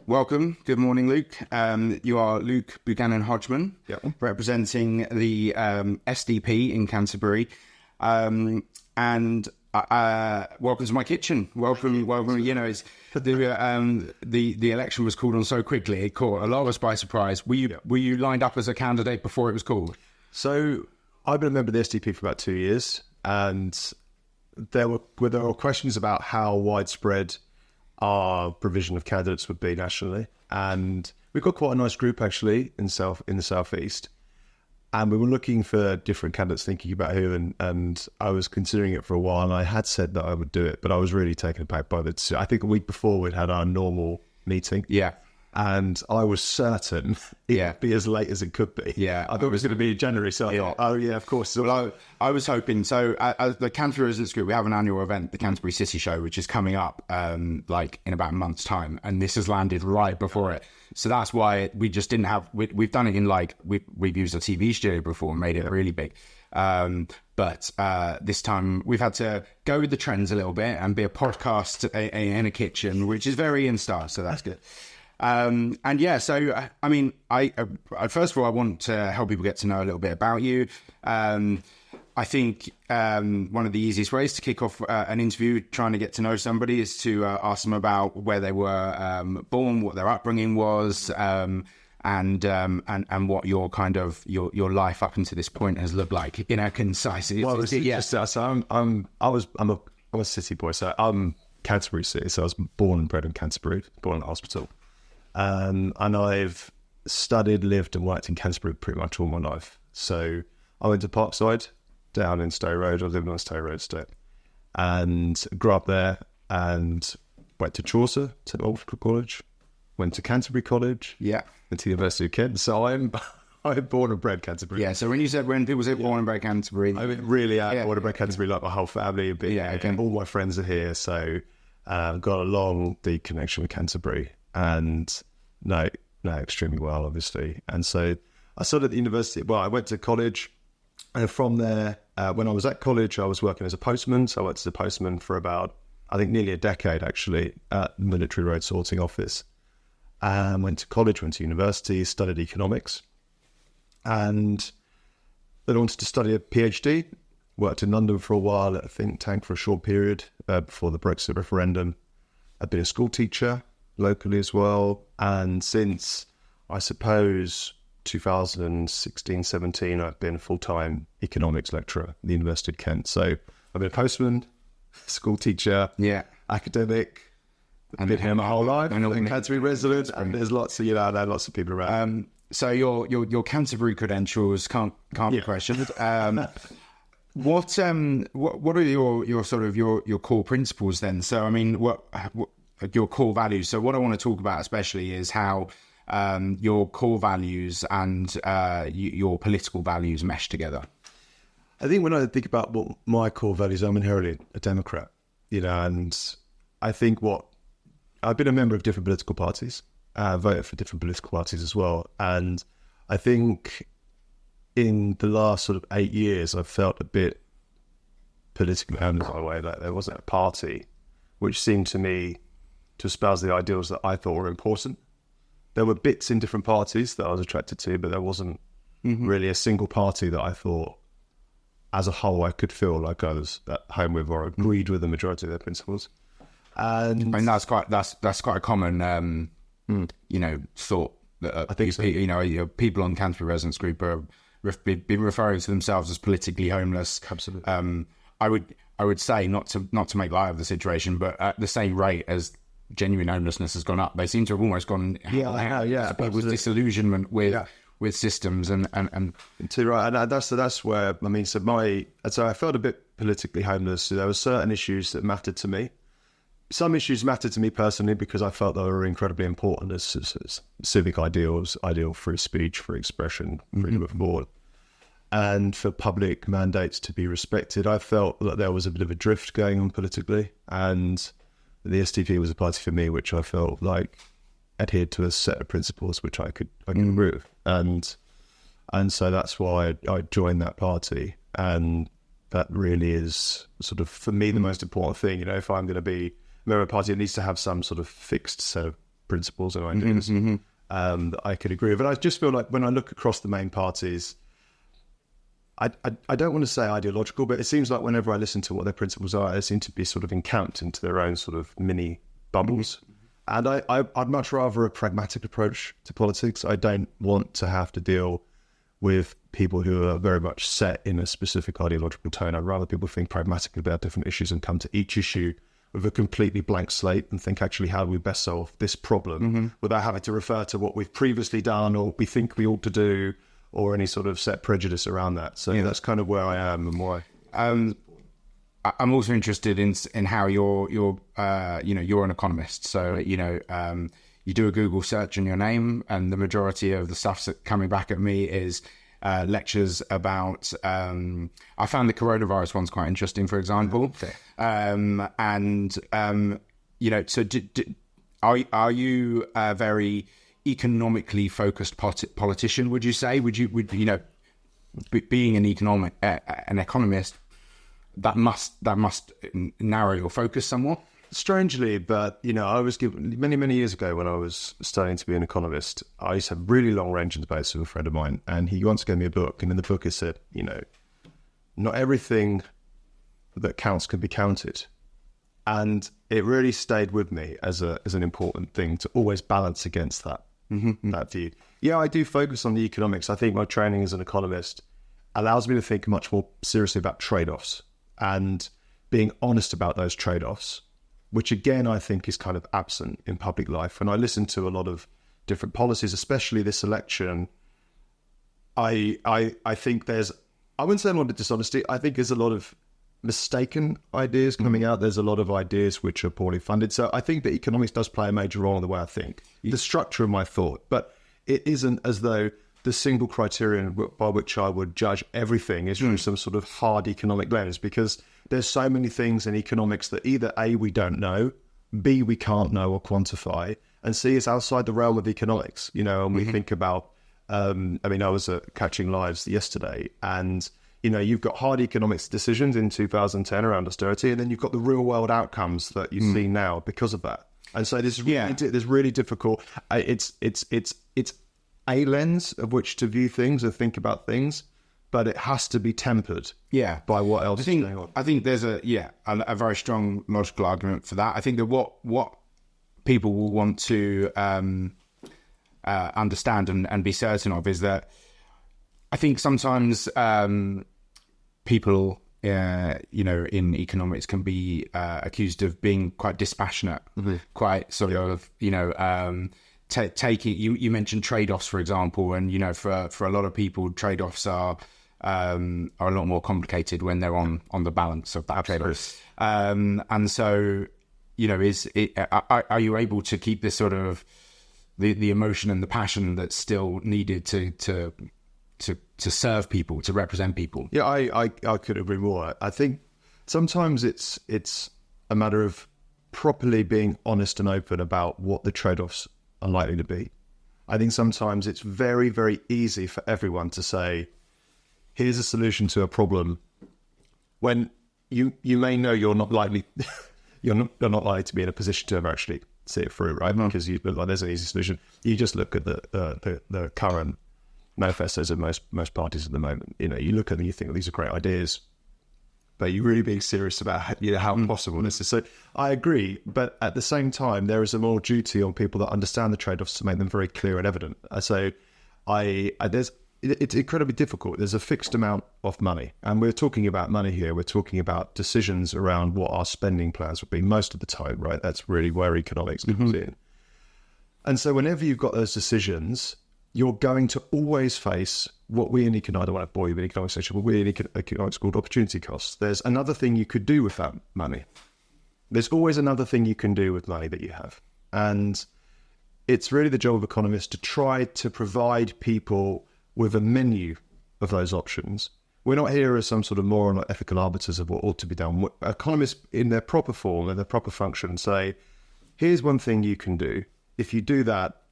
welcome. Good morning, Luke. You are Luke Buchanan-Hodgman, representing the SDP in Canterbury. And welcome to my kitchen. Welcome. You know, it's the election was called on so quickly; it caught a lot of us by surprise. Were you lined up as a candidate before it was called? So I've been a member of the SDP for about 2 years, and there were questions about how widespread our provision of candidates would be nationally, and we've got quite a nice group actually in the southeast. And we were looking for different candidates, thinking about who, and I was considering it for a while, and I had said that I would do it, but I was really taken aback by the... I think a week before we'd had our normal meeting. Yeah. And I was certain it'd be as late as it could be. Yeah. I thought it was going to be in January, so I thought, oh yeah, of course. Well, I was hoping, so as the Canterbury Residents Group, we have an annual event, the Canterbury City Show, which is coming up like in about a month's time, and this has landed right before it. So that's why we just didn't have, we've done it in like, we've used a TV studio before and made it really big. But this time we've had to go with the trends a little bit and be a podcast in a kitchen, which is very in style, so that's good. And yeah, so I mean, I first of all, I want to help people get to know a little bit about you. I think one of the easiest ways to kick off an interview trying to get to know somebody is to ask them about where they were born, what their upbringing was, and what your kind of your life up until this point has looked like in a concise. Well, so I'm a city boy, so I'm Canterbury City. So I was born and bred in Canterbury, born in the hospital. And I've studied, lived and worked in Canterbury pretty much all my life. So I went to Parkside, down in Stowe Road. I lived on Stowe Road still. And grew up there and went to Chaucer, to Oxford College, went to Canterbury College, went to the University of Kent. So I'm born and bred Canterbury. Yeah, so when people say born and bred Canterbury... I mean, really born and bred Canterbury, like my whole family. All my friends are here. So I've got a long, deep connection with Canterbury. And know extremely well, obviously. And so I started at the university. Well, I went to college, and from there, when I was at college, I was working as a postman. So I worked as a postman for about, I think, nearly a decade, actually, at the Military Road Sorting Office. Went to college, went to university, studied economics, and then I wanted to study a PhD. Worked in London for a while at a think tank for a short period before the Brexit referendum. I've been a school teacher locally as well, and since I suppose 2016-17 I've been a full-time economics lecturer at the University of Kent. So I've been a postman, school teacher, academic. I've been here my whole life. I'm a Canterbury resident, and there's lots of lots of people around. So your Canterbury credentials can't be questioned. What are your sort of your core principles then? So I mean, what your core values. So what I want to talk about especially is how your core values and your political values mesh together. I think when I think about what my core values, I'm inherently a Democrat, and I think I've been a member of different political parties, voted for different political parties as well. And I think in the last sort of 8 years, I've felt a bit politically homeless in a way. Like there wasn't a party which seemed to me to espouse the ideals that I thought were important. There were bits in different parties that I was attracted to, but there wasn't really a single party that I thought, as a whole, I could feel like I was at home with or agreed with the majority of their principles. And I mean, that's quite a common, thought that I think so. People on Canterbury Residents Group are been referring to themselves as politically homeless. Absolutely. I would say not to make light of the situation, but at the same rate as genuine homelessness has gone up, they seem to have almost gone with disillusionment with systems and too right. And that's where I mean. So I felt a bit politically homeless. So there were certain issues that mattered to me. Some issues mattered to me personally because I felt they were incredibly important as civic ideals, ideal free speech, free expression, freedom of thought, and for public mandates to be respected. I felt that there was a bit of a drift going on politically, and the SDP was a party for me, which I felt like adhered to a set of principles which I could agree with, and so that's why I joined that party, and that really is sort of for me the most important thing. If I'm going to be a member of a party, it needs to have some sort of fixed set of principles and ideas that I could agree with. And I just feel like when I look across the main parties, I don't want to say ideological, but it seems like whenever I listen to what their principles are, they seem to be sort of encamped into their own sort of mini bubbles. And I'd much rather a pragmatic approach to politics. I don't want to have to deal with people who are very much set in a specific ideological tone. I'd rather people think pragmatically about different issues and come to each issue with a completely blank slate and think, actually, how do we best solve this problem without having to refer to what we've previously done or we think we ought to do, or any sort of set prejudice around that. So that's kind of where I am and why. I'm also interested in how you're an economist. So, you do a Google search in your name, and the majority of the stuff that's coming back at me is lectures about, I found the coronavirus one's quite interesting, for example. So are you a very economically focused politician, would you say? Would you being an economist, that must narrow your focus somewhat? Strangely, but I was given many years ago when I was studying to be an economist, I used to have really long ranging debates with a friend of mine, and he once gave me a book, and in the book it said, not everything that counts can be counted. And it really stayed with me as an important thing to always balance against that view. Yeah, I do focus on the economics. I think my training as an economist allows me to think much more seriously about trade-offs and being honest about those trade-offs, which again, I think is kind of absent in public life. When I listen to a lot of different policies, especially this election, I think I wouldn't say a lot of dishonesty. I think there's a lot of mistaken ideas coming out. There's a lot of ideas which are poorly funded. So I think that economics does play a major role in the way I think, the structure of my thought. But it isn't as though the single criterion by which I would judge everything is through some sort of hard economic lens, because there's so many things in economics that either A, we don't know, B, we can't know or quantify, and C, is outside the realm of economics. And we think about, I was at Catching Lives yesterday, and you've got hard economics decisions in 2010 around austerity, and then you've got the real world outcomes that you see now because of that. And so this is really difficult. It's a lens of which to view things and think about things, but it has to be tempered by what else is going on. I think there's a very strong logical argument for that. I think that what people will want to understand and be certain of is that I think sometimes people, in economics can be accused of being quite dispassionate, quite sort of, taking. You mentioned trade-offs, for example, and for a lot of people, trade-offs are a lot more complicated when they're on the balance of that trade-off. And so, are you able to keep this sort of the emotion and the passion that's still needed to serve people, to represent people? Yeah, I could agree more. I think sometimes it's a matter of properly being honest and open about what the trade-offs are likely to be. I think sometimes it's very, very easy for everyone to say, here's a solution to a problem, when you may know you're not likely you're not likely to be in a position to ever actually see it through, right? Because you look like there's an easy solution. You just look at the current manifestos of most parties at the moment. You look at them, you think, well, these are great ideas, but you're really being serious about how possible this is. So I agree, but at the same time, there is a moral duty on people that understand the trade-offs to make them very clear and evident. So it's incredibly difficult. There's a fixed amount of money, and we're talking about money here. We're talking about decisions around what our spending plans would be most of the time, right? That's really where economics comes in. And so whenever you've got those decisions, you're going to always face what we in economics, I don't want to bore you with economics section, but we in economics called opportunity costs. There's another thing you could do with that money. There's always another thing you can do with money that you have. And it's really the job of economists to try to provide people with a menu of those options. We're not here as some sort of moral or ethical arbiters of what ought to be done. Economists in their proper form, in their proper function, say, here's one thing you can do. If you do that,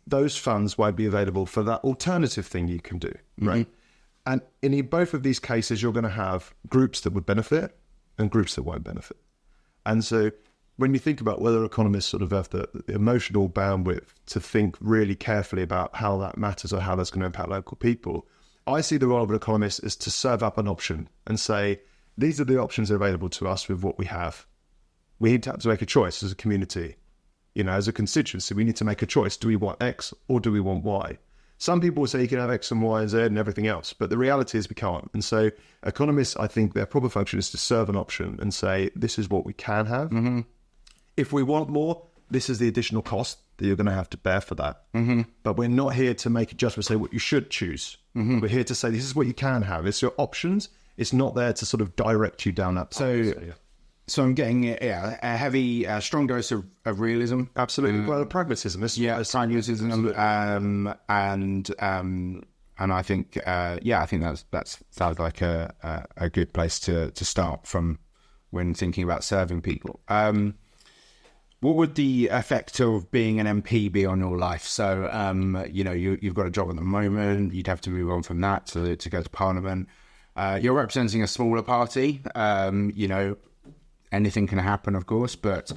those funds won't be available for that alternative thing you can do, right? And in both of these cases, you're going to have groups that would benefit and groups that won't benefit. And so when you think about whether economists sort of have the emotional bandwidth to think really carefully about how that matters or how that's going to impact local people, I see the role of an economist is to serve up an option and say, these are the options available to us with what we have. We need to have to make a choice as a community. You know, as a constituency, we need to make a choice. Do we want X or do we want Y? Some people will say you can have X and Y and Z and everything else, but the reality is we can't. And so economists, I think their proper function is to serve an option and say, this is what we can have. Mm-hmm. If we want more, this is the additional cost that you're going to have to bear for that. Mm-hmm. But we're not here to make a judgment, say what you should choose. Mm-hmm. We're here to say, this is what you can have. It's your options. It's not there to sort of direct you down that path. So I'm getting a heavy, strong dose of realism. Absolutely. Well, pragmatism. Pragmatism, and I think, I think that sounds like a good place to start from when thinking about serving people. What would the effect of being an MP be on your life? So, you've got a job at the moment. You'd have to move on from that to go to Parliament. You're representing a smaller party. Anything can happen, of course, but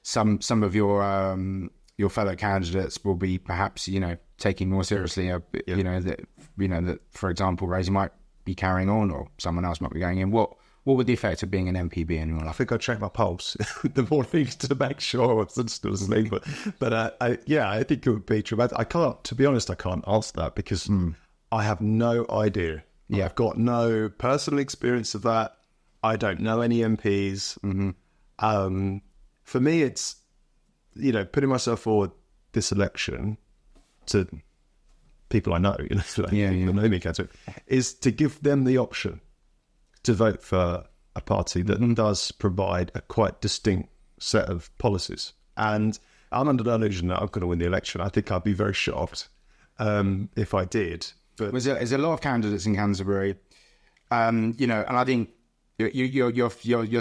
some of your fellow candidates will be perhaps taking more seriously. That for example, Rosie might be carrying on, or someone else might be going in. What would the effect of being an MP be in your life? I think I'd check my pulse the morning to make sure I wasn't still asleep. But I think it would be traumatic. To be honest, I can't answer that because I have no idea. Yeah. I've got no personal experience of that. I don't know any MPs. Mm-hmm. For me, it's, putting myself forward this election to people I know, people know me, is to give them the option to vote for a party that does provide a quite distinct set of policies. And I'm under the illusion that I'm going to win the election. I think I'd be very shocked if I did. But there's a lot of candidates in Canterbury, and I think your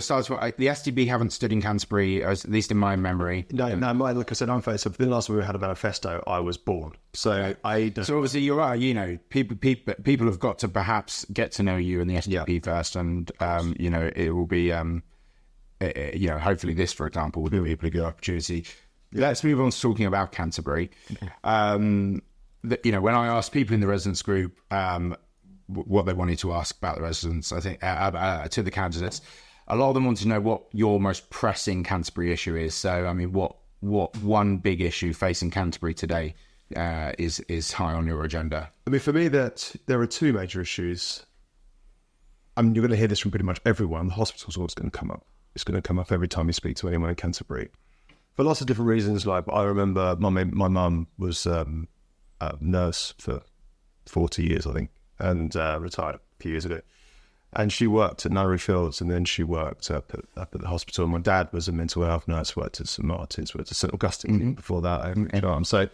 stars. The SDP haven't stood in Canterbury, at least in my memory. No. Like I said, I'm faced. So for the last time we had a manifesto, I was born. So So obviously you're right. People have got to perhaps get to know you and the SDP first, and it will be hopefully this, for example, will be a pretty good opportunity. Let's move on to talking about Canterbury. When I asked people in the residents group what they wanted to ask about the residents, I think to the candidates, a lot of them wanted to know what your most pressing Canterbury issue is. So, I mean, what one big issue facing Canterbury today is high on your agenda? I mean, for me, that there are two major issues. I mean, you're going to hear this from pretty much everyone. The hospital's always going to come up. It's going to come up every time you speak to anyone in Canterbury, for lots of different reasons. Like, I remember my mum was a nurse for 40 years, I think, and retired a few years ago. And she worked at Nunnery Fields, and then she worked up at the hospital. My dad was a mental health nurse, worked at St Martin's, worked at St Augustine before that. So,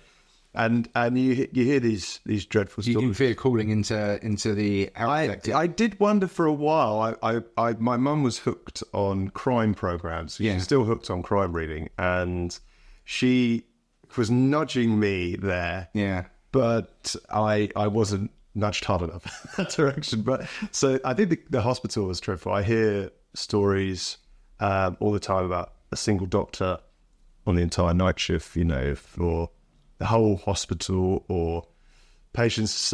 and you hear these dreadful stories. You feel calling into the health sector. I did wonder for a while. My mum was hooked on crime programs. She's still hooked on crime reading, and she was nudging me there. Yeah, but I wasn't nudged hard enough in that direction. But so I think the hospital was dreadful. I hear stories all the time about a single doctor on the entire night shift, for the whole hospital, or patients,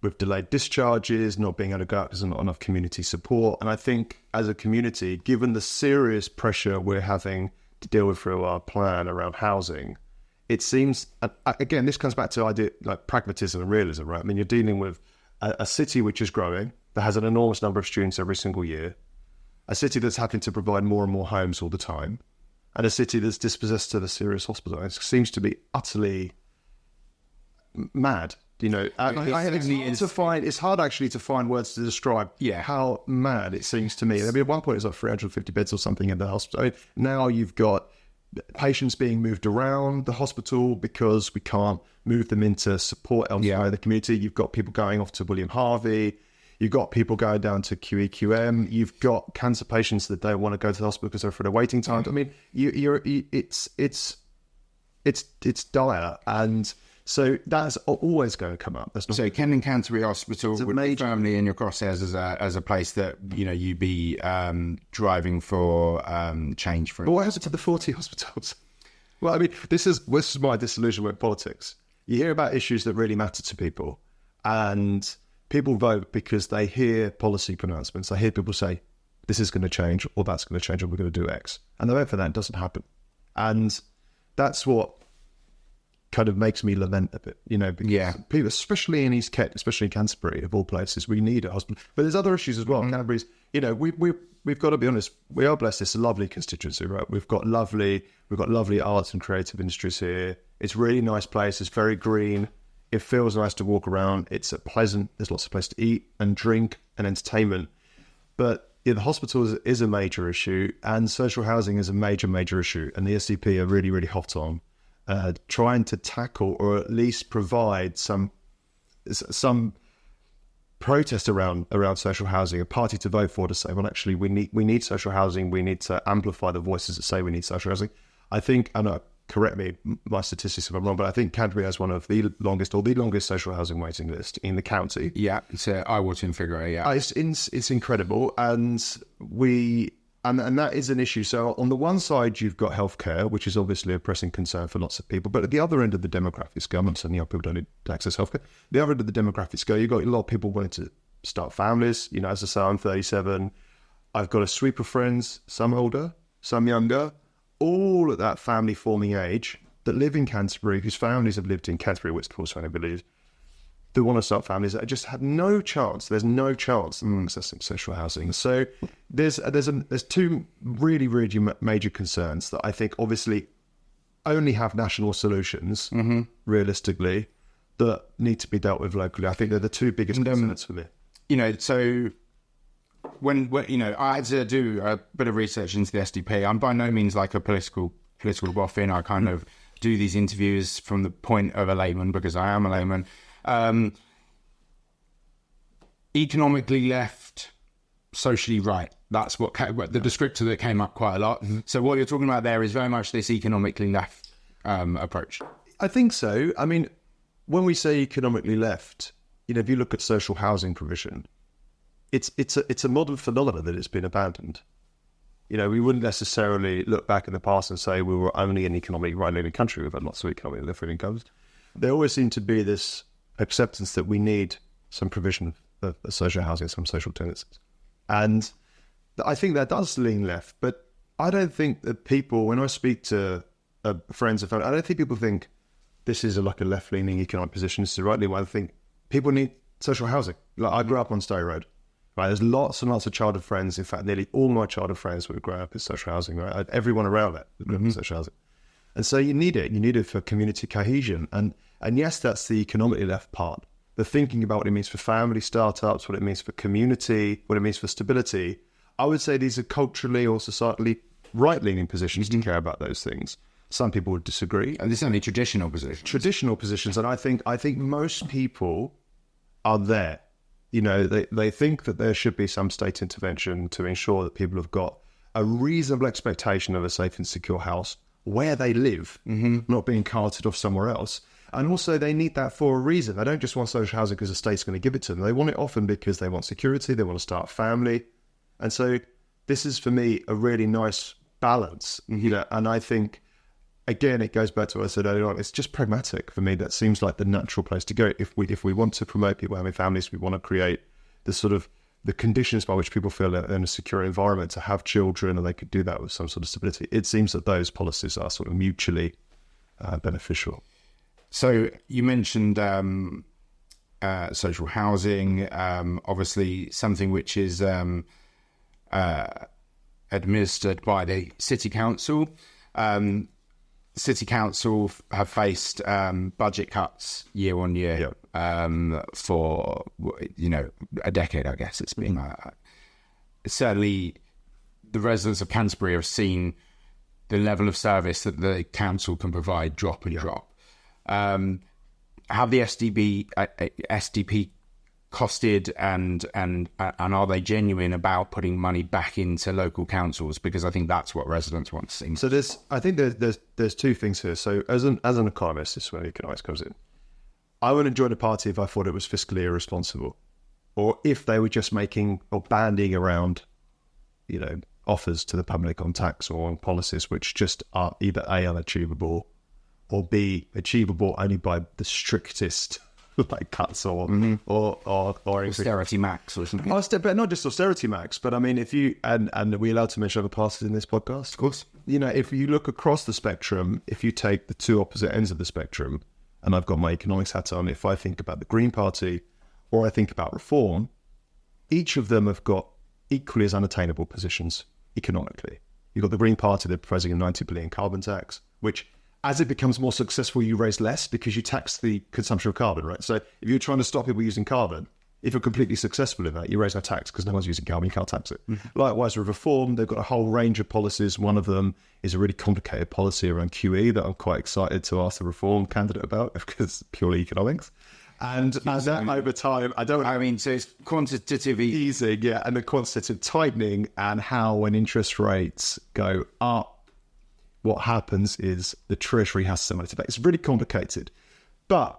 with delayed discharges, not being able to go out because there's not enough community support. And I think as a community, given the serious pressure we're having to deal with through our plan around housing, it seems, again, this comes back to idea like pragmatism and realism, right? I mean, you're dealing with a city which is growing, that has an enormous number of students every single year, a city that's having to provide more and more homes all the time, and a city that's dispossessed of a serious hospital. It seems to be utterly mad. It's hard actually to find words to describe how mad it seems to me. I mean, at one point it's like 350 beds or something in the hospital. I mean, now you've got patients being moved around the hospital because we can't move them into support elsewhere in the community. You've got people going off to William Harvey. You've got people going down to QEQM. You've got cancer patients that don't want to go to the hospital because they're afraid of waiting times. I mean, it's dire. And So that's always going to come up. That's not so Ken and Canterbury Hospital would be firmly in your crosshairs as a place that, you know, you'd be driving for change for. But what happens to the 40 hospitals? Well, I mean, this is my disillusion with politics. You hear about issues that really matter to people, and people vote because they hear policy pronouncements. They hear people say, this is going to change, or that's going to change, or we're going to do X. And they vote for that. It doesn't happen. And that's what kind of makes me lament a bit, you know, because people, especially in East Kent, especially in Canterbury, of all places, we need a hospital. But there's other issues as well. Canterbury's, you know, we've got to be honest, we are blessed. It's a lovely constituency, right? We've got lovely arts and creative industries here. It's a really nice place. It's very green. It feels nice to walk around. It's pleasant. There's lots of places to eat and drink and entertainment. But the hospital is a major issue, and social housing is a major issue. And the SDP are really, really hot on trying to tackle, or at least provide some protest around social housing, a party to vote for, to say, well, actually, we need social housing. We need to amplify the voices that say we need social housing. I think, and correct me, my statistics if I'm wrong, but I think Canterbury has one of the longest social housing waiting list in the county. Yeah, it's an eye-watering figure. Yeah, it's incredible, and and that is an issue. So on the one side, you've got healthcare, which is obviously a pressing concern for lots of people. But at the other end of the demographic scale, I'm not saying young people don't need to access healthcare. The other end of the demographic scale, you've got a lot of people wanting to start families. You know, as I say, I'm 37. I've got a sweep of friends, some older, some younger, all at that family-forming age that live in Canterbury, whose families have lived in Canterbury, which of course I believe, that want to start families that just had no chance. There's no chance of accessing social housing. So there's two really, really major concerns that I think obviously only have national solutions, realistically, that need to be dealt with locally. I think they're the two biggest concerns for me. You know, so when you know, I had to do a bit of research into the SDP. I'm by no means like a political boffin. I kind of do these interviews from the point of a layman, because I am a layman. Economically left, socially right. That's what the descriptor that came up quite a lot. So what you're talking about there is very much this economically left approach. I think so. I mean, when we say economically left, you know, if you look at social housing provision, it's a modern phenomenon that has been abandoned. You know, we wouldn't necessarily look back in the past and say we were only an economically right-leaning country. We've had lots of economically left-leaning incomes. There always seemed to be this acceptance that we need some provision of social housing, some social tenancies. And I think that does lean left, but I don't think that people, when I speak to friends and family, I don't think people think this is like a left-leaning economic position, this is a right-leaning one. I think people need social housing. Like, I grew up on Stowe Road, right? There's lots and lots of childhood friends. In fact, nearly all my childhood friends would grow up in social housing, right? Everyone around that would grow up in social housing. And so you need it. You need it for community cohesion. And yes, that's the economically left part. The thinking about what it means for family startups, what it means for community, what it means for stability. I would say these are culturally or societally right-leaning positions to care about those things. Some people would disagree. And this is only traditional positions. Traditional positions. And I think most people are there. You know, they think that there should be some state intervention to ensure that people have got a reasonable expectation of a safe and secure house where they live, not being carted off somewhere else. And also they need that for a reason. They don't just want social housing because the state's going to give it to them. They want it often because they want security, they want to start a family. And so this is, for me, a really nice balance. You know, and I think, again, it goes back to what I said earlier on. It's just pragmatic for me. That seems like the natural place to go. If we want to promote people having families, we want to create the sort of the conditions by which people feel in a secure environment to have children, and they could do that with some sort of stability. It seems that those policies are sort of mutually beneficial. So you mentioned social housing, obviously something which is administered by the City Council. City Council have faced budget cuts year on year for, you know, a decade, I guess it's been. Certainly the residents of Canterbury have seen the level of service that the council can provide drop and drop. Have the SDP costed and are they genuine about putting money back into local councils? Because I think that's what residents want to see. So I think there's two things here. So as an economist, this is where economics comes in. I wouldn't join a party if I thought it was fiscally irresponsible, or if they were just making or banding around, offers to the public on tax or on policies which just are either A, unachievable, or B, achievable only by the strictest cuts or austerity max or something. But not just austerity max, but I mean, if you and are we allowed to mention other parties in this podcast? Of course. If you look across the spectrum, if you take the two opposite ends of the spectrum, and I've got my economics hat on, if I think about the Green Party or I think about Reform, each of them have got equally as unattainable positions economically. You've got the Green Party, they're proposing a 90 billion carbon tax, which as it becomes more successful, you raise less because you tax the consumption of carbon, right? So if you're trying to stop people using carbon, if you're completely successful in that, you raise no tax because no one's using carbon, you can't tax it. Mm-hmm. Likewise, with Reform, they've got a whole range of policies. One of them is a really complicated policy around QE that I'm quite excited to ask the Reform candidate about because it's purely economics. And as that over time, so it's quantitative easing, yeah, and the quantitative tightening, and how when interest rates go up, what happens is the Treasury has some money to pay. It's really complicated, but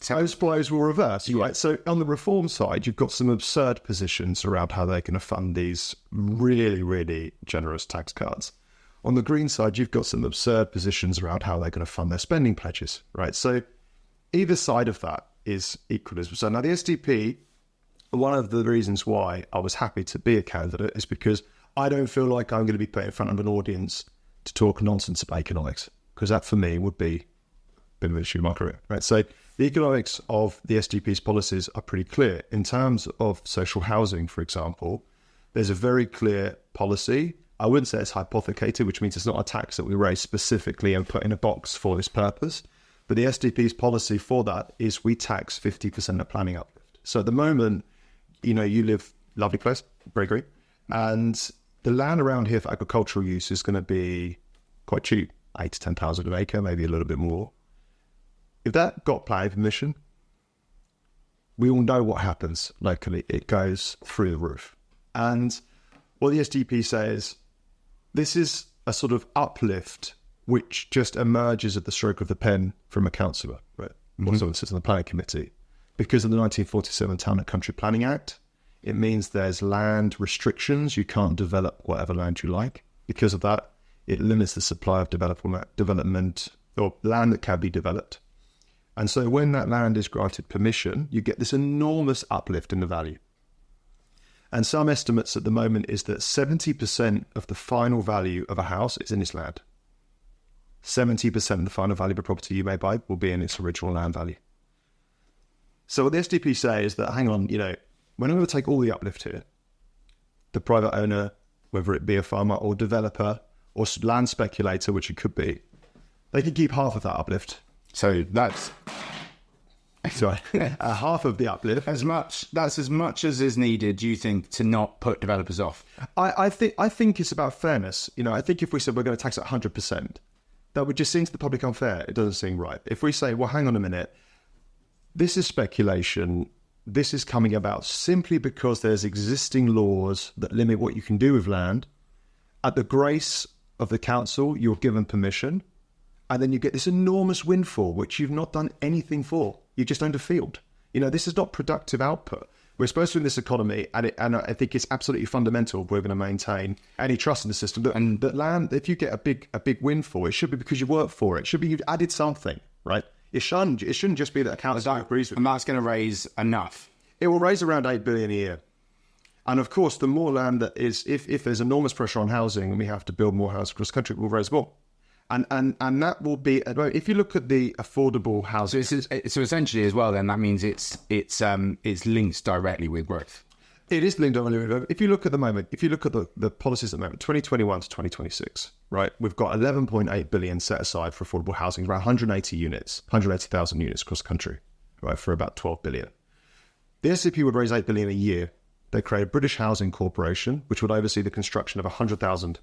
those blows will reverse, right? So on the Reform side, you've got some absurd positions around how they're going to fund these really, really generous tax cuts. On the Green side, you've got some absurd positions around how they're going to fund their spending pledges, right? So either side of that is equal as well. So now the SDP, one of the reasons why I was happy to be a candidate is because I don't feel like I'm going to be put in front of an audience to talk nonsense about economics, because that for me would be a bit of an issue in my career, right? So the economics of the SDP's policies are pretty clear. In terms of social housing, for example, there's a very clear policy. I wouldn't say it's hypothecated, which means it's not a tax that we raise specifically and put in a box for this purpose. But the SDP's policy for that is we tax 50% of planning uplift. So at the moment, you live, lovely place, very green, and the land around here for agricultural use is going to be quite cheap, 8,000 to 10,000 an acre, maybe a little bit more. If that got planning permission, we all know what happens locally. It goes through the roof. And what the SDP says, this is a sort of uplift which just emerges at the stroke of the pen from a councillor, right? Mm-hmm. Or someone sits on the planning committee. Because of the 1947 Town and Country Planning Act, it means there's land restrictions. You can't develop whatever land you like. Because of that, it limits the supply of development or land that can be developed. And so when that land is granted permission, you get this enormous uplift in the value. And some estimates at the moment is that 70% of the final value of a house is in this land. 70% of the final value of a property you may buy will be in its original land value. So what the SDP say is that, hang on, we're not going to take all the uplift here. The private owner, whether it be a farmer or developer or land speculator, which it could be, they can keep half of that uplift. So that's half of the uplift. That's as much as is needed, do you think, to not put developers off? I think it's about fairness. I think if we said we're going to tax it 100%, that would just seem to the public unfair. It doesn't seem right. If we say, well, hang on a minute, this is speculation. This is coming about simply because there's existing laws that limit what you can do with land. At the grace of the council, you're given permission, and then you get this enormous windfall, which you've not done anything for. You just owned a field. This is not productive output. We're supposed to in this economy, and I think it's absolutely fundamental if we're going to maintain any trust in the system. And that land, if you get a big windfall, it should be because you worked for it. It should be you've added something, right? It shouldn't just be that a council agrees with. And that's going to raise enough. It will raise around 8 billion a year. And of course, the more land that is, if there's enormous pressure on housing and we have to build more houses across the country, it will raise more. And that will be, if you look at the affordable housing. So essentially as well, then that means it's linked directly with growth. It is linked directly with growth. If you look at the policies at the moment, 2021 to 2026, right? We've got 11.8 billion set aside for affordable housing, around 180,000 units across the country, right? For about 12 billion. The SDP would raise 8 billion a year. They create a British Housing Corporation, which would oversee the construction of 100,000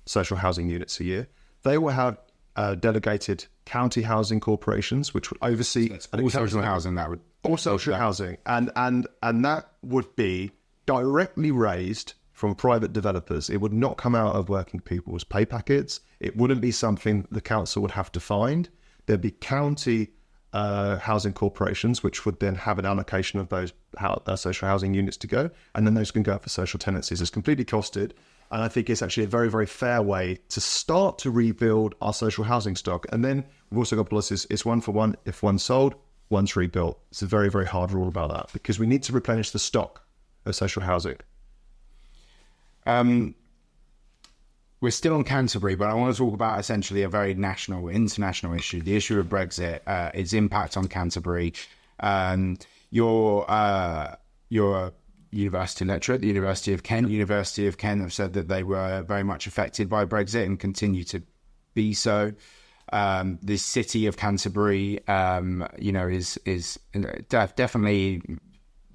social housing units a year. They will have delegated county housing corporations, which would oversee all social housing. All social housing, and that would be directly raised from private developers. It would not come out of working people's pay packets. It wouldn't be something the council would have to find. There'd be county housing corporations, which would then have an allocation of those social housing units to go, and then those can go out for social tenancies. It's completely costed, and I think it's actually a very, very fair way to start to rebuild our social housing stock. And then we've also got policies, it's one for one. If one's sold, one's rebuilt. It's a very, very hard rule about that, because we need to replenish the stock of social housing. We're still on Canterbury, but I want to talk about essentially a very national, international issue, the issue of Brexit, its impact on Canterbury. You're a university lecturer at the University of Kent. University of Kent have said that they were very much affected by Brexit and continue to be so. The city of Canterbury, is definitely,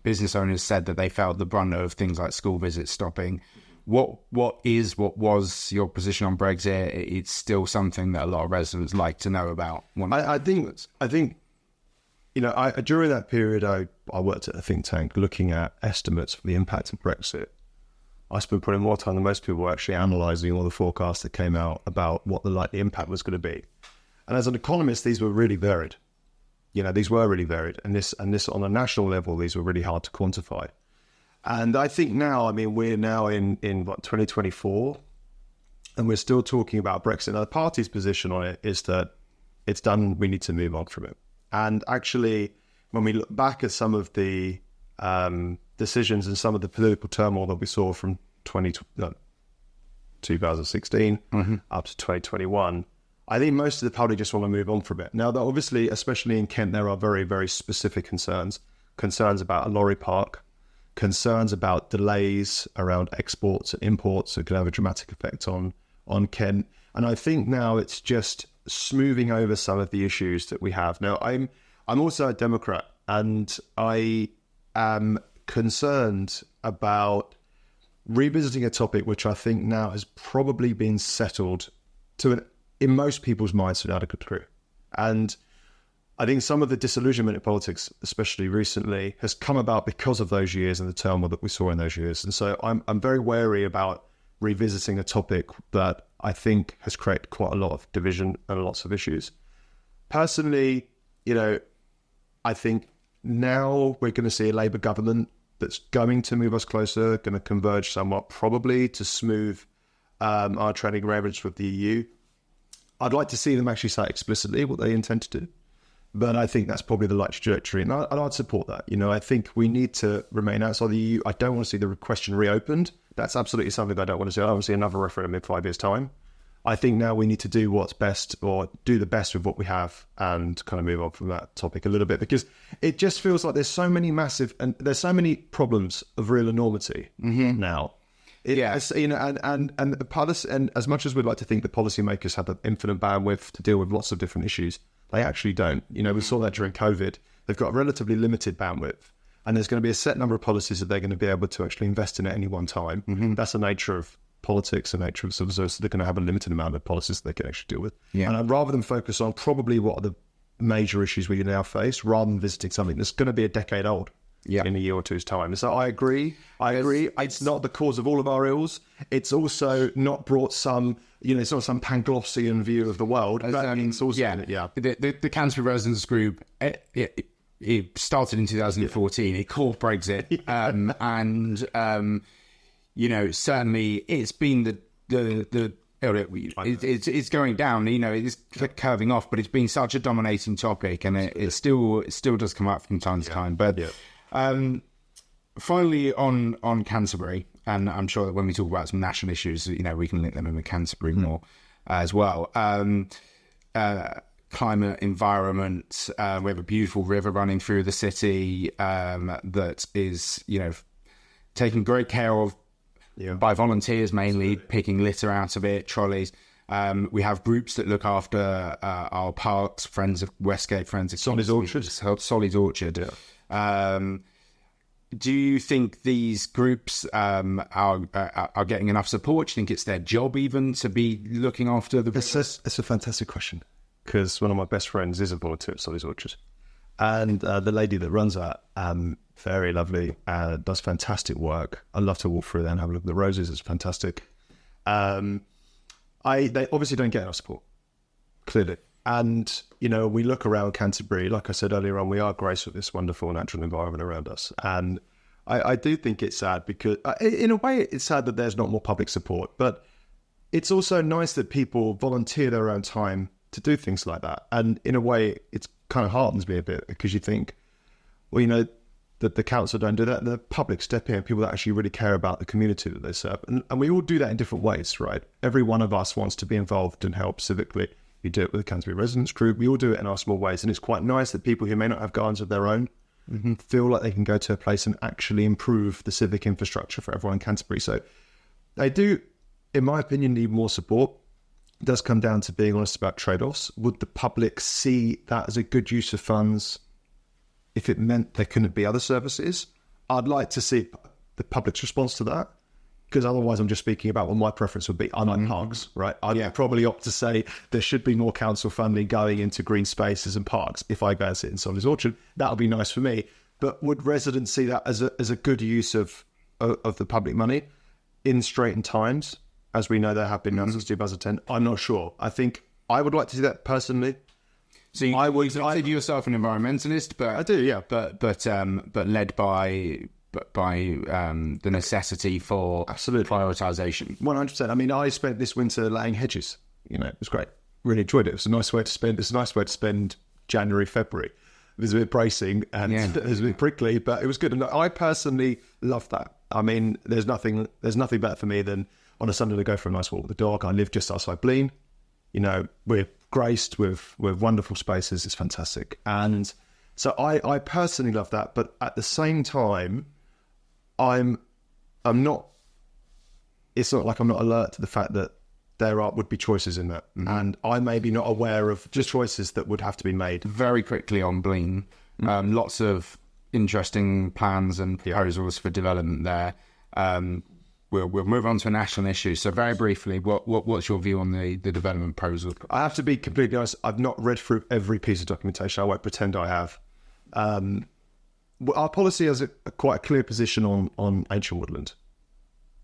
business owners said that they felt the brunt of things like school visits stopping. What was your position on Brexit? It's still something that a lot of residents like to know about. I think during that period, I worked at a think tank looking at estimates for the impact of Brexit. I spent probably more time than most people actually analysing all the forecasts that came out about what the likely impact was going to be. And as an economist, these were really varied. These were really varied, and this on a national level, these were really hard to quantify. And I think now, we're now in 2024, and we're still talking about Brexit. Now, the party's position on it is that it's done, we need to move on from it. And actually, when we look back at some of the decisions and some of the political turmoil that we saw from 2016 up to 2021, I think most of the party just want to move on from it. Now, obviously, especially in Kent, there are very, very specific concerns about a lorry park, concerns about delays around exports and imports that could have a dramatic effect on Kent. And I think now it's just smoothing over some of the issues that we have. Now, I'm also a Democrat, and I am concerned about revisiting a topic which I think now has probably been settled in most people's minds to an adequate degree. And I think some of the disillusionment in politics, especially recently, has come about because of those years and the turmoil that we saw in those years. And so I'm very wary about revisiting a topic that I think has created quite a lot of division and lots of issues. Personally, I think now we're going to see a Labour government that's going to move us closer, going to converge somewhat, probably to smooth our trading arrangements with the EU. I'd like to see them actually say explicitly what they intend to do. But I think that's probably the likely trajectory, and I'd support that. I think we need to remain outside the EU. I don't want to see the question reopened. That's absolutely something I don't want to see. I don't want to see another referendum in 5 years' time. I think now we need to do what's best, or do the best with what we have, and kind of move on from that topic a little bit, because it just feels like there's so many there's so many problems of real enormity now. And as much as we'd like to think that policymakers have the infinite bandwidth to deal with lots of different issues, they actually don't. We saw that during COVID. They've got a relatively limited bandwidth, and there's going to be a set number of policies that they're going to be able to actually invest in at any one time. That's the nature of politics, the nature of civil service. They're going to have a limited amount of policies that they can actually deal with. And I'd rather them focus on probably what are the major issues we now face, rather than visiting something that's going to be a decade old in a year or two's time. So I agree. It's not the cause of all of our ills. It's also not brought some, it's not some Panglossian view of the world. The Canterbury Residents Group, it started in 2014. It called Brexit, certainly it's been it's going down. It's curving off, but it's been such a dominating topic, and it still does come up from time to time. But finally, on Canterbury, and I'm sure that when we talk about some national issues, we can link them in with Canterbury more as well. Climate, environment. We have a beautiful river running through the city that is, taken great care of by volunteers, mainly picking litter out of it, trolleys. We have groups that look after our parks, Friends of Westgate, Friends of Solid Orchard. Solid Orchard. Do you think these groups are getting enough support? Do you think it's their job even to be looking after the... It's a fantastic question, because one of my best friends is a volunteer at Solid Orchard. And the lady that runs that, very lovely, does fantastic work. I love to walk through there and have a look at the roses. It's fantastic. They obviously don't get enough support, clearly. And, you know, we look around Canterbury, like I said earlier on, we are graced with this wonderful natural environment around us. And I do think it's sad because, in a way, it's sad that there's not more public support. But it's also nice that people volunteer their own time to do things like that. And in a way, it kind of heartens me a bit because you think, well, you know, that the council don't do that. The public step in, people that actually really care about the community that they serve. And we all do that in different ways, right? Every one of us wants to be involved and help civically. We do it with the Canterbury Residents Group. We all do it in our small ways. And it's quite nice that people who may not have gardens of their own feel like they can go to a place and actually improve the civic infrastructure for everyone in Canterbury. So they do, in my opinion, need more support. It does come down to being honest about trade-offs. Would the public see that as a good use of funds if it meant there couldn't be other services? I'd like to see the public's response to that, because otherwise I'm just speaking about what my preference would be. I like parks, right? I'd probably opt to say there should be more council funding going into green spaces and parks. If I go and sit in somebody's orchard, that would be nice for me. But would residents see that as a good use of the public money in straitened times, as we know there have been now since 2010? I'm not sure. I think I would like to see that personally. So you consider yourself an environmentalist, but I do, yeah. But led by the necessity for prioritisation. 100%. I mean, I spent this winter laying hedges. You know, it was great. Really enjoyed it. It was a nice way to spend. It's a nice way to spend January, February. It was a bit bracing and it was a bit prickly, but it was good. And I personally love that. I mean, there's nothing better for me than on a Sunday to go for a nice walk with the dog. I live just outside Blean. You know, we're graced with wonderful spaces. It's fantastic. And so I personally love that. But at the same time, I'm not, it's not like I'm not alert to the fact that there would be choices in that. And I may be not aware of just choices that would have to be made. Very quickly on Blean, lots of interesting plans and proposals for development there. We'll move on to a national issue. So very briefly, what's your view on the development proposal? I have to be completely honest. I've not read through every piece of documentation. I won't pretend I have. Our policy has quite a clear position on ancient woodland.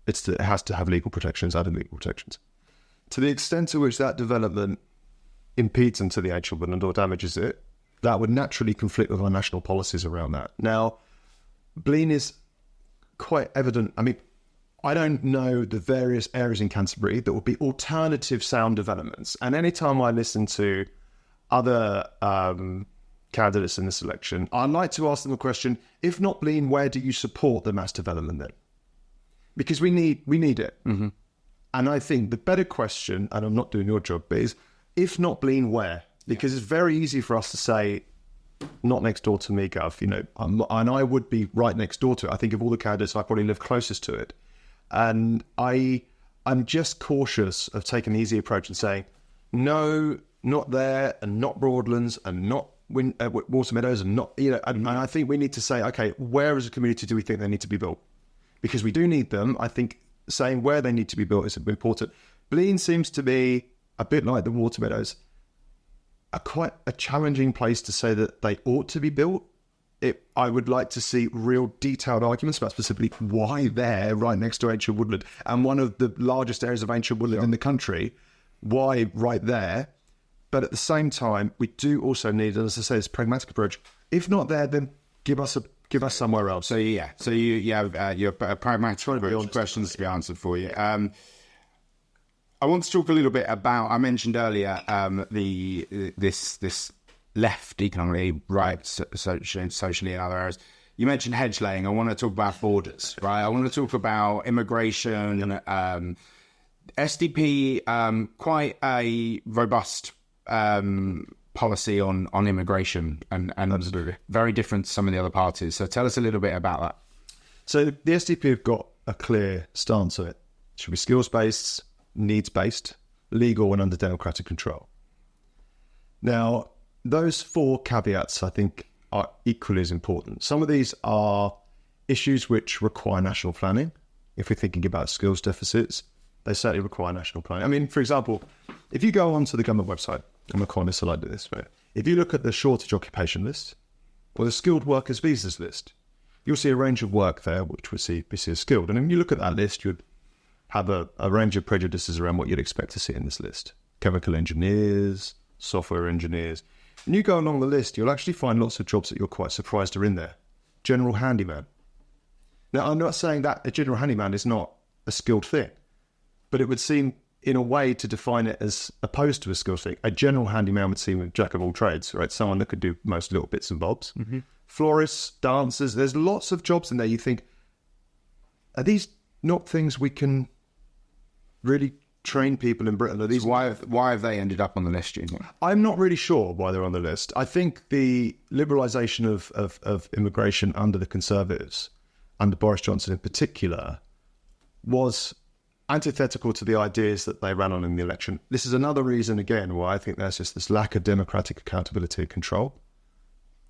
It has to have legal protections, added legal protections. To the extent to which that development impedes into the ancient woodland or damages it, that would naturally conflict with our national policies around that. Now, Blean is quite evident. I mean, I don't know the various areas in Canterbury that would be alternative sound developments. And anytime I listen to other candidates in this election, I'd like to ask them a question: if not Blean, where do you support the mass development then? Because we need it. And I think the better question, and I'm not doing your job, but is, if not Blean, where? Because it's very easy for us to say, not next door to me, Gov, you know, and I would be right next door to it. I think of all the candidates, I probably live closest to it. And I'm just cautious of taking the easy approach and saying, no, not there, and not Broadlands, and not Water Meadows, and not, you know, and I think we need to say, okay, where as a community do we think they need to be built? Because we do need them. I think saying where they need to be built is important. Blean seems to be a bit like the Water Meadows, quite a challenging place to say that they ought to be built. I would like to see real detailed arguments about specifically why they're right next to ancient woodland and one of the largest areas of ancient woodland in the country. Why right there? But at the same time, we do also need, as I say, this pragmatic approach. If not there, then give us somewhere else. So you have your pragmatic questions to be answered for you. I want to talk a little bit about. I mentioned earlier this left economically, right socially in other areas. You mentioned hedge laying. I want to talk about borders, right? I want to talk about immigration. SDP quite a robust policy on immigration and absolutely very different to some of the other parties. So tell us a little bit about that. So the SDP have got a clear stance on it. It should be skills-based, needs-based, legal and under democratic control. Now, those four caveats, I think, are equally as important. Some of these are issues which require national planning. If we're thinking about skills deficits, they certainly require national planning. I mean, for example, if you go onto the government website, I'm an economist, so I like to do this, right? If you look at the shortage occupation list or the skilled workers visas list, you'll see a range of work there which we see as skilled. And when you look at that list, you'd have a range of prejudices around what you'd expect to see in this list. Chemical engineers, software engineers. And you go along the list, you'll actually find lots of jobs that you're quite surprised are in there. General handyman. Now, I'm not saying that a general handyman is not a skilled thing, but it would seem, in a way, to define it as opposed to a skilled thing. A general handyman would seem a jack of all trades, right? Someone that could do most little bits and bobs. Mm-hmm. Florists, dancers, there's lots of jobs in there. You think, are these not things we can really train people in Britain? Are these? Why have they ended up on the list, do you think? I'm not really sure why they're on the list. I think the liberalisation of immigration under the Conservatives, under Boris Johnson in particular, was antithetical to the ideas that they ran on in the election. This is another reason, again, why I think there's just this lack of democratic accountability and control.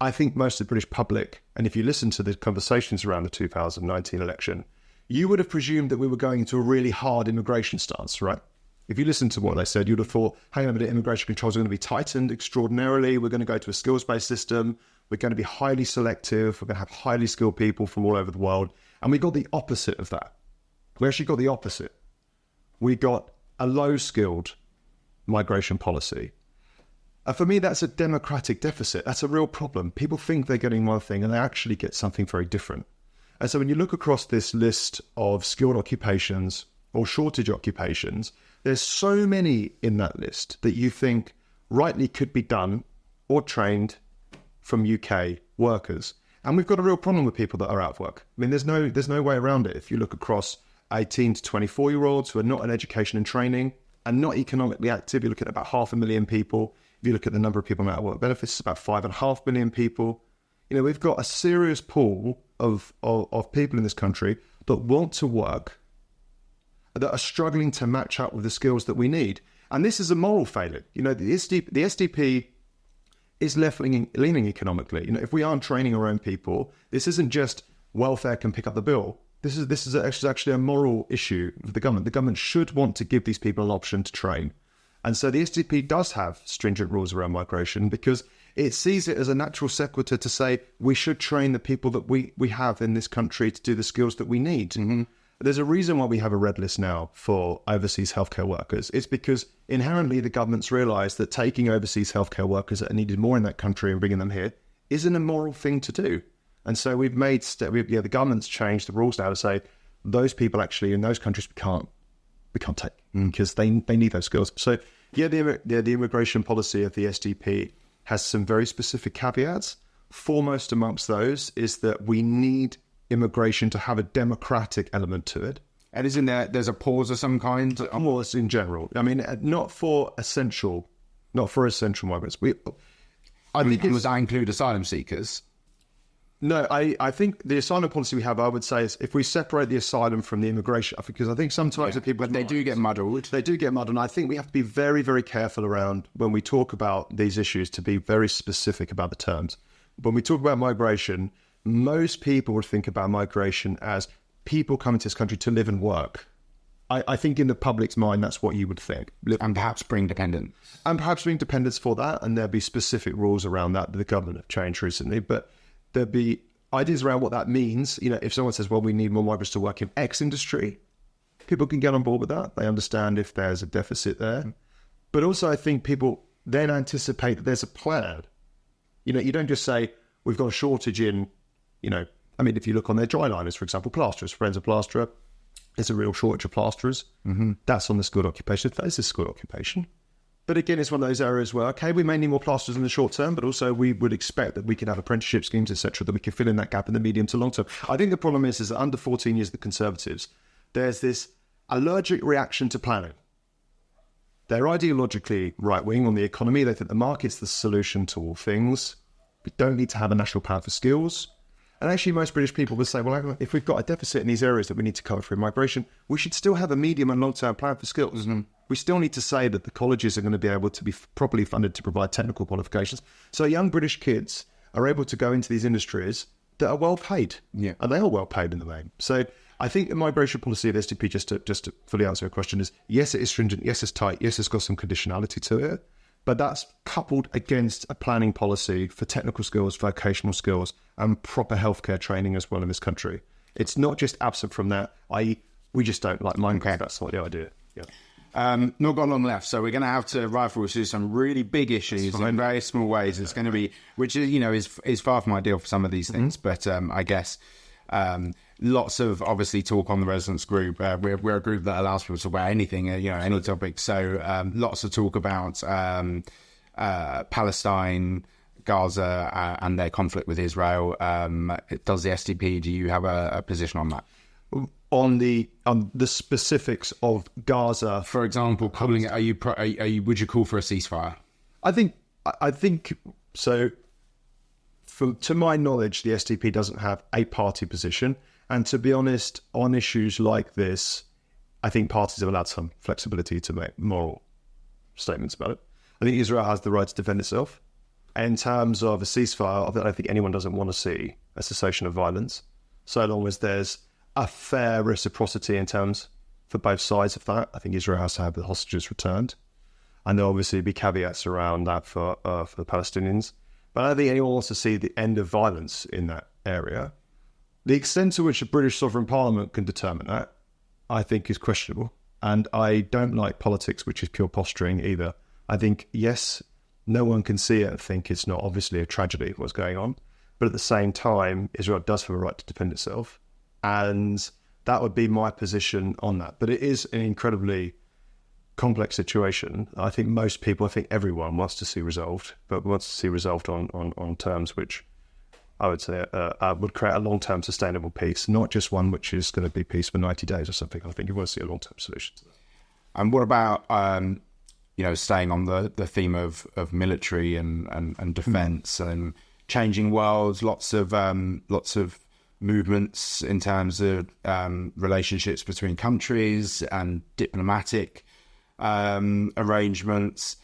I think most of the British public, and if you listen to the conversations around the 2019 election, you would have presumed that we were going into a really hard immigration stance, right? If you listen to what they said, you'd have thought, hang on a minute, immigration controls are going to be tightened extraordinarily. We're going to go to a skills-based system. We're going to be highly selective. We're going to have highly skilled people from all over the world. And we got the opposite of that. We actually got the opposite. We got a low-skilled migration policy. For me, that's a democratic deficit. That's a real problem. People think they're getting one thing and they actually get something very different. And so when you look across this list of skilled occupations or shortage occupations, there's so many in that list that you think rightly could be done or trained from UK workers. And we've got a real problem with people that are out of work. I mean, there's no way around it. If you look across 18 to 24-year-olds who are not in education and training and not economically active, you look at about 500,000 people. If you look at the number of people on out-of-work benefits, it's about 5.5 million people. You know, we've got a serious pool of people in this country that want to work, that are struggling to match up with the skills that we need. And this is a moral failure. You know, the SDP is left-leaning economically. You know, if we aren't training our own people, this isn't just welfare can pick up the bill. This is actually a moral issue for the government. The government should want to give these people an option to train. And so the SDP does have stringent rules around migration because it sees it as a natural sequitur to say we should train the people that we have in this country to do the skills that we need. Mm-hmm. There's a reason why we have a red list now for overseas healthcare workers. It's because inherently the government's realised that taking overseas healthcare workers that are needed more in that country and bringing them here is an immoral thing to do. And so we've made the government's changed the rules now to say those people actually in those countries we can't take because they need those skills. So the immigration policy of the SDP has some very specific caveats. Foremost amongst those is that we need immigration to have a democratic element to it. And isn't there's a pause of some kind? Pause in general. I mean, not for essential migrants. I think does that include asylum seekers? No, I think the asylum policy we have, I would say, is if we separate the asylum from the immigration, because I think sometimes the people... But they do get muddled. They do get muddled, and I think we have to be very, very careful around, when we talk about these issues, to be very specific about the terms. When we talk about migration, most people would think about migration as people coming to this country to live and work. I think in the public's mind, that's what you would think. And perhaps bring dependents. And perhaps bring dependents for that, and there'll be specific rules around that the government have changed recently, but... there'd be ideas around what that means. You know, if someone says, well, we need more migrants to work in X industry, people can get on board with that. They understand if there's a deficit there. But also I think people then anticipate that there's a plan. You know, you don't just say, we've got a shortage in, you know, I mean, if you look on their dry liners, for example, plasterers, friends of plasterer, there's a real shortage of plasterers. Mm-hmm. That's on the skilled occupation. That is a skilled occupation. But again, it's one of those areas where, okay, we may need more plasterers in the short term, but also we would expect that we can have apprenticeship schemes, etc., that we can fill in that gap in the medium to long term. I think the problem is that under 14 years of the Conservatives, there's this allergic reaction to planning. They're ideologically right-wing on the economy. They think the market's the solution to all things. We don't need to have a national plan for skills. And actually, most British people would say, well, if we've got a deficit in these areas that we need to cover through migration, we should still have a medium and long-term plan for skills. Mm-hmm. We still need to say that the colleges are going to be able to be properly funded to provide technical qualifications. So young British kids are able to go into these industries that are well paid. Yeah. And they are well paid in the main. So I think the migration policy of SDP, just to fully answer your question, is yes, it is stringent, yes, it's tight, yes, it's got some conditionality to it, but that's coupled against a planning policy for technical skills, vocational skills, and proper healthcare training as well in this country. It's not just absent from that, i.e. we just don't like Minecraft. That's not the idea. Yeah. Not got long left, so we're going to have to rifle through some really big issues in very small ways. It's going to be, which is far from ideal for some of these things, but I guess lots of obviously talk on the residents group. We're a group that allows people to talk about anything, any topic. So lots of talk about Palestine, Gaza, and their conflict with Israel. Does the SDP? Do you have a position on that? On the specifics of Gaza, for example, calling it, would you call for a ceasefire? I think so. To my knowledge, the SDP doesn't have a party position, and to be honest, on issues like this, I think parties have allowed some flexibility to make moral statements about it. I think Israel has the right to defend itself. In terms of a ceasefire, I don't think anyone doesn't want to see a cessation of violence, so long as there's a fair reciprocity in terms for both sides of that. I think Israel has to have the hostages returned, and there'll obviously be caveats around that for the Palestinians. But I don't think anyone wants to see the end of violence in that area. The extent to which a British sovereign parliament can determine that, I think, is questionable. And I don't like politics, which is pure posturing either. I think, yes, no one can see it and think it's not obviously a tragedy what's going on. But at the same time, Israel does have a right to defend itself. And that would be my position on that. But it is an incredibly complex situation. I think most people, I think everyone wants to see resolved, but wants to see resolved on terms which I would say would create a long-term sustainable peace, not just one which is going to be peace for 90 days or something. I think you want to see a long-term solution to that. And what about, staying on the theme of military and defence and changing worlds, lots of movements in terms of relationships between countries and diplomatic arrangements.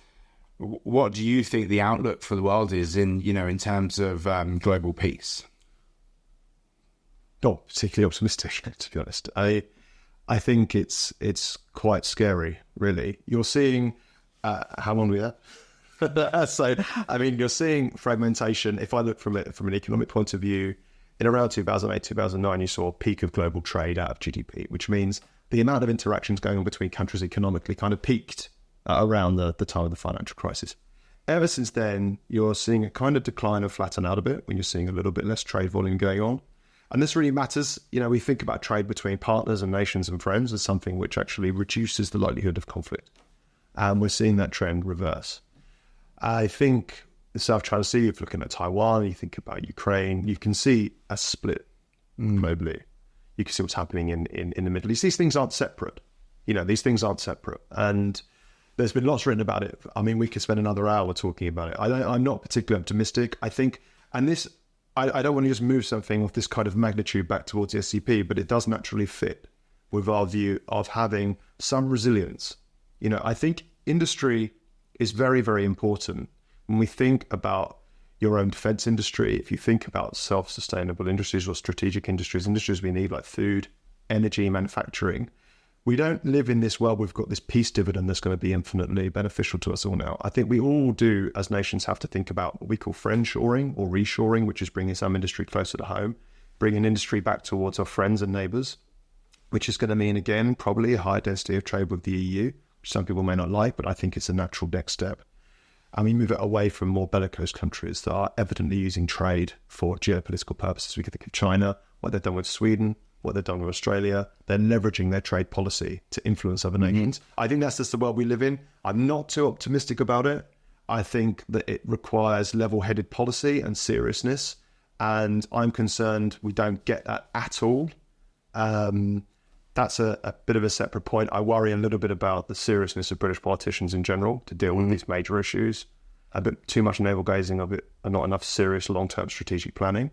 What do you think the outlook for the world is in terms of global peace? Not particularly optimistic, to be honest. I think it's quite scary, really. You're seeing how long are we there? So, you're seeing fragmentation. If I look from it from an economic point of view, in around 2008, 2009, you saw a peak of global trade out of GDP, which means the amount of interactions going on between countries economically kind of peaked around the time of the financial crisis. Ever since then, you're seeing a kind of decline or flatten out a bit when you're seeing a little bit less trade volume going on. And this really matters. We think about trade between partners and nations and friends as something which actually reduces the likelihood of conflict. And we're seeing that trend reverse. I think the South China Sea, if you're looking at Taiwan, you think about Ukraine, you can see a split globally. You can see what's happening in the Middle East. These things aren't separate. These things aren't separate. And there's been lots written about it. We could spend another hour talking about it. I'm not particularly optimistic. I think, and this, I don't want to just move something of this kind of magnitude back towards the SCP, but it does naturally fit with our view of having some resilience. I think industry is very, very important. When we think about your own defense industry, if you think about self-sustainable industries or strategic industries we need like food, energy, manufacturing, we don't live in this world. We've got this peace dividend that's going to be infinitely beneficial to us all now. I think we all do, as nations, have to think about what we call friendshoring or reshoring, which is bringing some industry closer to home, bringing industry back towards our friends and neighbours, which is going to mean, again, probably a high density of trade with the EU, which some people may not like, but I think it's a natural next step. And we move it away from more bellicose countries that are evidently using trade for geopolitical purposes. We can think of China, what they've done with Sweden, what they've done with Australia. They're leveraging their trade policy to influence other nations. I think that's just the world we live in. I'm not too optimistic about it. I think that it requires level-headed policy and seriousness. And I'm concerned we don't get that at all. That's a bit of a separate point. I worry a little bit about the seriousness of British politicians in general to deal with these major issues. A bit too much navel-gazing of it and not enough serious long-term strategic planning.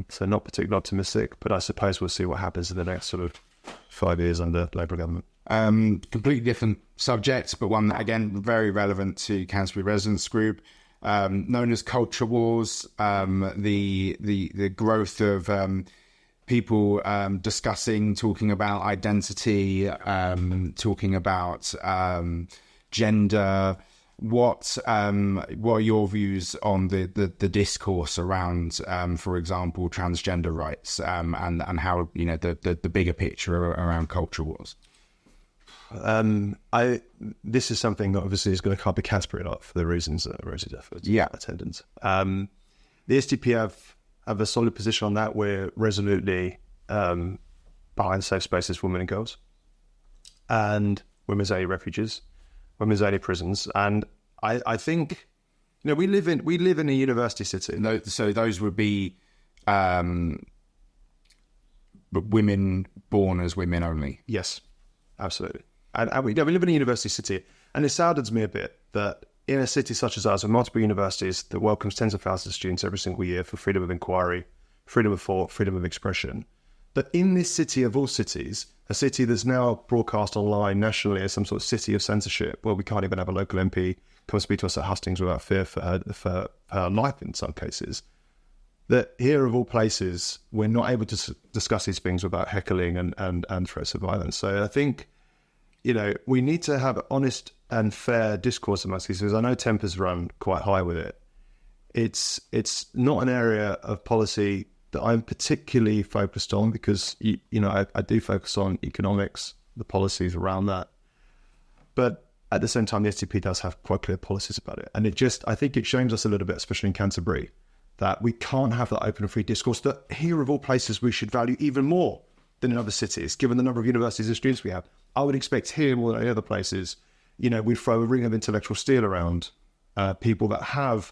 So not particularly optimistic, but I suppose we'll see what happens in the next sort of 5 years under Labour government. Completely different subject, but one that, again, very relevant to Canterbury Residents Group, known as culture wars, the growth of people talking about identity, talking about gender. What are your views on the discourse around, for example, transgender rights, and how the bigger picture around culture wars? This is something that obviously is going to come up in Canterbury a lot for the reasons that Rosie Duffield attendance. The SDP have a solid position on that. We're resolutely behind safe spaces for women and girls, and women's only refuges, women's only prisons, and I think we live in a university city. No, so those would be women born as women only. Yes, absolutely. And we live in a university city, and it saddens me a bit that in a city such as ours, with multiple universities that welcomes tens of thousands of students every single year for freedom of inquiry, freedom of thought, freedom of expression, that in this city of all cities, a city that's now broadcast online nationally as some sort of city of censorship, where we can't even have a local MP come speak to us at hustings without fear for her life in some cases, that here of all places, we're not able to discuss these things without heckling and threats of violence. So I think, we need to have honest and fair discourse amongst these things. I know tempers run quite high with it. It's not an area of policy that I'm particularly focused on because, I do focus on economics, the policies around that. But at the same time, the SDP does have quite clear policies about it. And I think it shames us a little bit, especially in Canterbury, that we can't have that open and free discourse that here of all places we should value even more than in other cities, given the number of universities and students we have. I would expect here more than any other places, we'd throw a ring of intellectual steel around people that have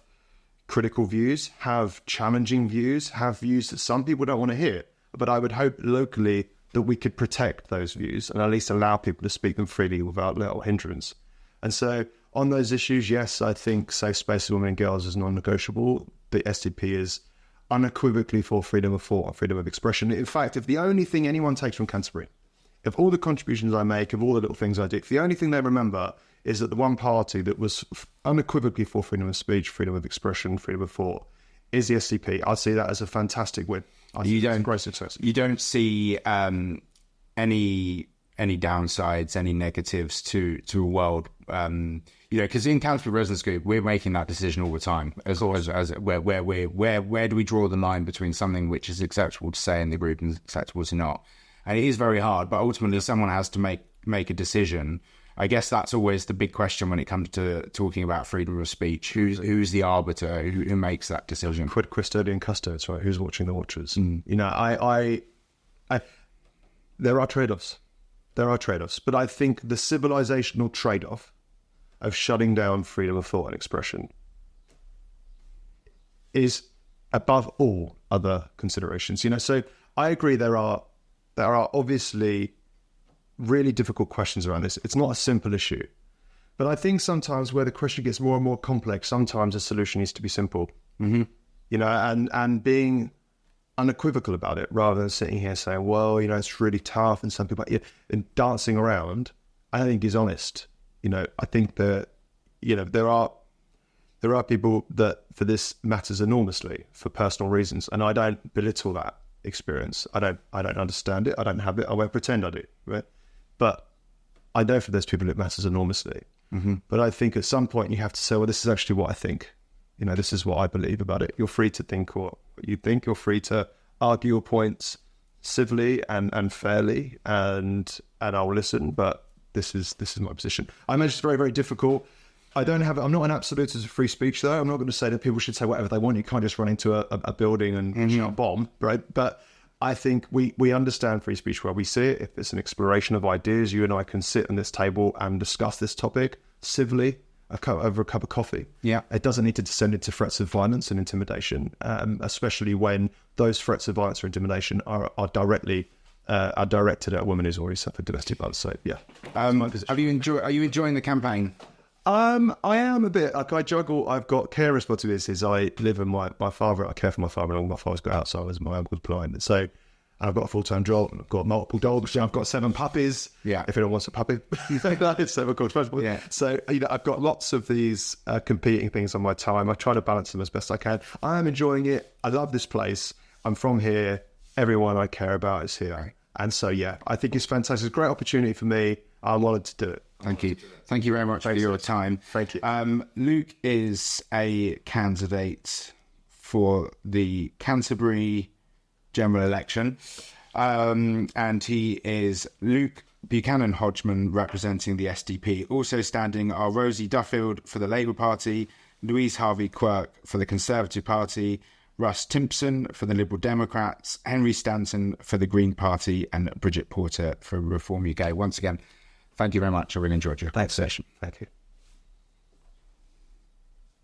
critical views, have challenging views, have views that some people don't want to hear. But I would hope locally that we could protect those views and at least allow people to speak them freely without little hindrance. And so on those issues, yes, I think safe space for women and girls is non-negotiable. The SDP is unequivocally for freedom of thought and freedom of expression. In fact, if the only thing anyone takes from Canterbury, if all the contributions I make, of all the little things I do, if the only thing they remember is that the one party that was unequivocally for freedom of speech, freedom of expression, freedom of thought is the SDP, I'd see that as a fantastic win. You don't great success. You don't see any downsides, any negatives to a world, because in Canterbury Residence Group we're making that decision all the time. As where do we draw the line between something which is acceptable to say in the group and acceptable to not? And it is very hard, but ultimately someone has to make a decision. I guess that's always the big question when it comes to talking about freedom of speech. Who's the arbiter who makes that decision? Quid custodian custodes, right? Who's watching the watchers? There are trade-offs. But I think the civilizational trade-off of shutting down freedom of thought and expression is above all other considerations. So I agree there are obviously really difficult questions around this. It's not a simple issue. But I think sometimes where the question gets more and more complex, sometimes the solution needs to be simple. Mm-hmm. And being unequivocal about it rather than sitting here saying, well, it's really tough and some people, and dancing around, I think is honest. I think that, there are people that for this matters enormously for personal reasons. And I don't belittle that experience. I don't understand it. I don't have it. I won't pretend I do. Right. But I know for those people it matters enormously. Mm-hmm. But I think at some point you have to say, well, this is actually what I think. This is what I believe about it. You're free to think what you think. You're free to argue your points civilly and fairly, and I'll listen. But this is my position. I imagine it's very, very difficult. I'm not an absolutist of free speech, though. I'm not going to say that people should say whatever they want. You can't just run into a building and shout a bomb, right? But I think we understand free speech where we see it. If it's an exploration of ideas, you and I can sit on this table and discuss this topic civilly over a cup of coffee. Yeah, it doesn't need to descend into threats of violence and intimidation, especially when those threats of violence or intimidation are directly directed at a woman who's already suffered domestic violence. So yeah, are you enjoying the campaign? I am a bit. Like I juggle. I've got care responsibilities. I live with my father. I care for my father. And my father's got Alzheimer's. My uncle's blind. So I've got a full-time job. I've got multiple dogs. I've got 7 puppies. Yeah. If anyone wants a puppy, it's 7 called. Yeah. So I've got lots of these competing things on my time. I try to balance them as best I can. I am enjoying it. I love this place. I'm from here. Everyone I care about is here. And so yeah, I think it's fantastic. It's a great opportunity for me. I'm honoured to do it. Thank you. Thank you very much for your time. Thank you. Luke is a candidate for the Canterbury general election. And he is Luke Buchanan-Hodgman representing the SDP. Also standing are Rosie Duffield for the Labour Party, Louise Harvey-Quirke for the Conservative Party, Russ Timpson for the Liberal Democrats, Henry Stanton for the Green Party, and Bridget Porter for Reform UK. Once again, thank you very much. I really enjoyed your session. Thank you.